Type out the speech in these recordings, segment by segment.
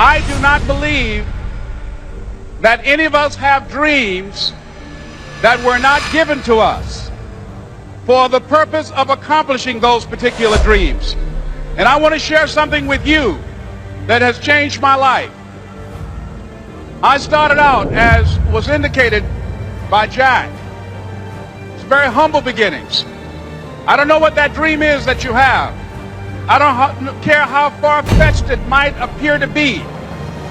I do not believe that any of us have dreams that were not given to us for the purpose of accomplishing those particular dreams. And I want to share something with you that has changed my life. I started out, as was indicated by Jack, it's very humble beginnings. I don't know what that dream is that you have. I don't care how far-fetched it might appear to be.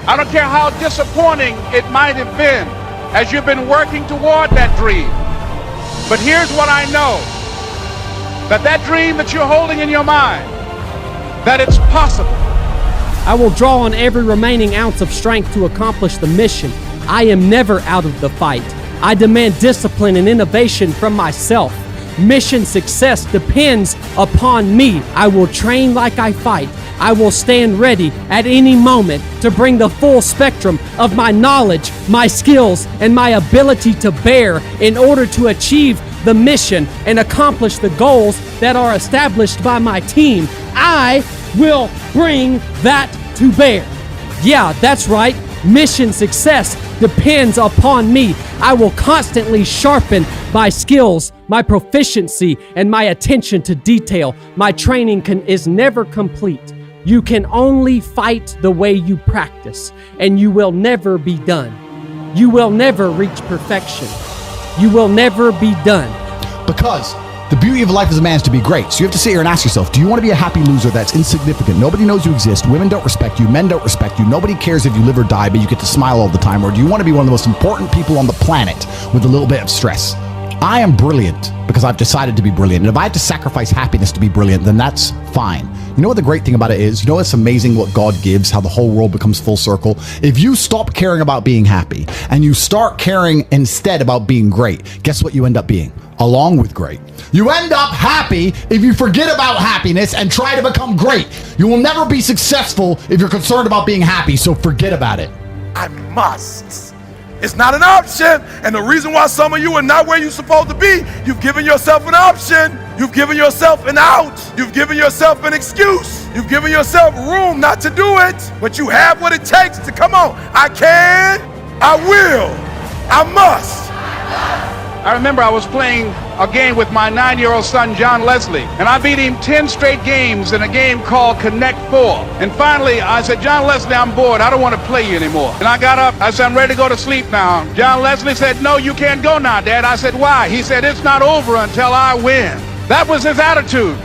I don't care how disappointing it might have been as you've been working toward that dream. But here's what I know, that dream that you're holding in your mind, that it's possible. I will draw on every remaining ounce of strength to accomplish the mission. I am never out of the fight. I demand discipline and innovation from myself. Mission success depends upon me. I will train like I fight. I will stand ready at any moment to bring the full spectrum of my knowledge, my skills, and my ability to bear in order to achieve the mission and accomplish the goals that are established by my team. I will bring that to bear. Yeah, that's right. Mission success depends upon me. I will constantly sharpen my skills, my proficiency, and my attention to detail. My training is never complete. You can only fight the way you practice, and you will never be done. You will never reach perfection. You will never be done. Because the beauty of life as a man is to be great. So you have to sit here and ask yourself, do you want to be a happy loser that's insignificant? Nobody knows you exist. Women don't respect you. Men don't respect you. Nobody cares if you live or die, but you get to smile all the time. Or do you want to be one of the most important people on the planet with a little bit of stress? I am brilliant because I've decided to be brilliant. And if I had to sacrifice happiness to be brilliant, then that's fine. You know what the great thing about it is? You know it's amazing what God gives, how the whole world becomes full circle? If you stop caring about being happy and you start caring instead about being great, guess what you end up being? Along with great. You end up happy if you forget about happiness and try to become great. You will never be successful if you're concerned about being happy, so forget about it. I must. It's not an option. And the reason why some of you are not where you're supposed to be, you've given yourself an option. You've given yourself an out. You've given yourself an excuse. You've given yourself room not to do it. But you have what it takes to come on. I can, I will, I must. I remember I was playing a game with my 9-year-old son, John Leslie, and I beat him 10 straight games in a game called Connect 4. And finally, I said, John Leslie, I'm bored. I don't want to play you anymore. And I got up. I said, I'm ready to go to sleep now. John Leslie said, no, you can't go now, Dad. I said, why? He said, it's not over until I win. That was his attitude.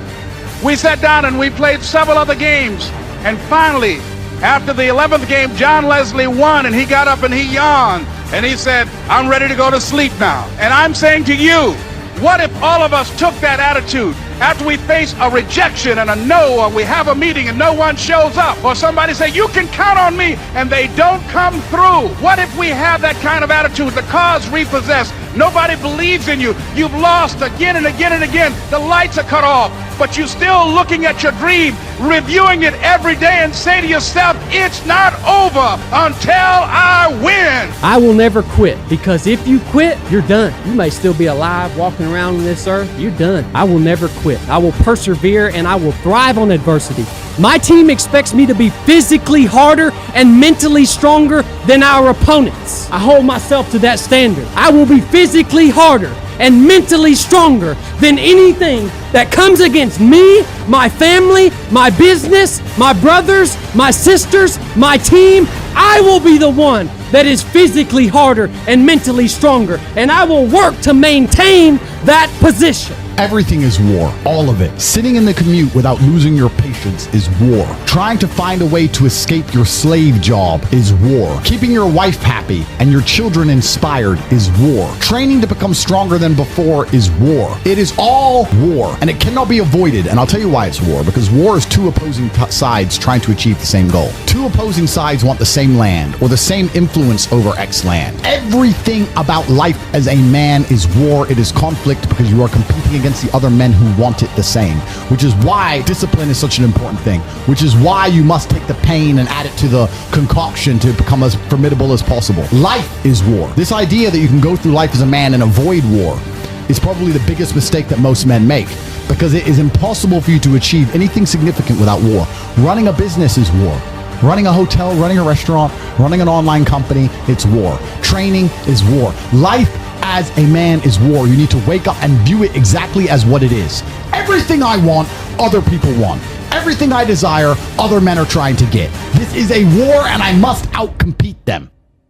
We sat down and we played several other games. And finally, after the 11th game, John Leslie won, and he got up and he yawned. And he said, I'm ready to go to sleep now. And I'm saying to you, what if all of us took that attitude after we face a rejection and a no, or we have a meeting and no one shows up, or somebody say, you can count on me, and they don't come through? What if we have that kind of attitude? The car's repossessed. Nobody believes in you. You've lost again and again and again. The lights are cut off, but you're still looking at your dream, reviewing it every day, and say to yourself, it's not over until I win. I will never quit, because if you quit, you're done. You may still be alive, walking around on this earth. You're done. I will never quit. I will persevere, and I will thrive on adversity. My team expects me to be physically harder and mentally stronger than our opponents. I hold myself to that standard. I will be physically harder and mentally stronger than anything that comes against me, my family, my business, my brothers, my sisters, my team. I will be the one that is physically harder and mentally stronger, and I will work to maintain that position. Everything is war, all of it. Sitting in the commute without losing your patience is war. Trying to find a way to escape your slave job is war. Keeping your wife happy and your children inspired is war. Training to become stronger than before is war. It is all war, and it cannot be avoided. And I'll tell you why it's war, because war is two opposing sides trying to achieve the same goal. Two opposing sides want the same land or the same influence over X land. Everything about life as a man is war. It is conflict, because you are competing against the other men who want it the same, which is why discipline is such an important thing, which is why you must take the pain and add it to the concoction to become as formidable as possible. Life is war. This idea that you can go through life as a man and avoid war is probably the biggest mistake that most men make, because it is impossible for you to achieve anything significant without war. Running a business is war. Running a hotel, running a restaurant, running an online company, it's war. Training is war. Life as a man is war. You need to wake up and view it exactly as what it is. Everything I want, other people want. Everything I desire, other men are trying to get. This is a war and I must outcompete them.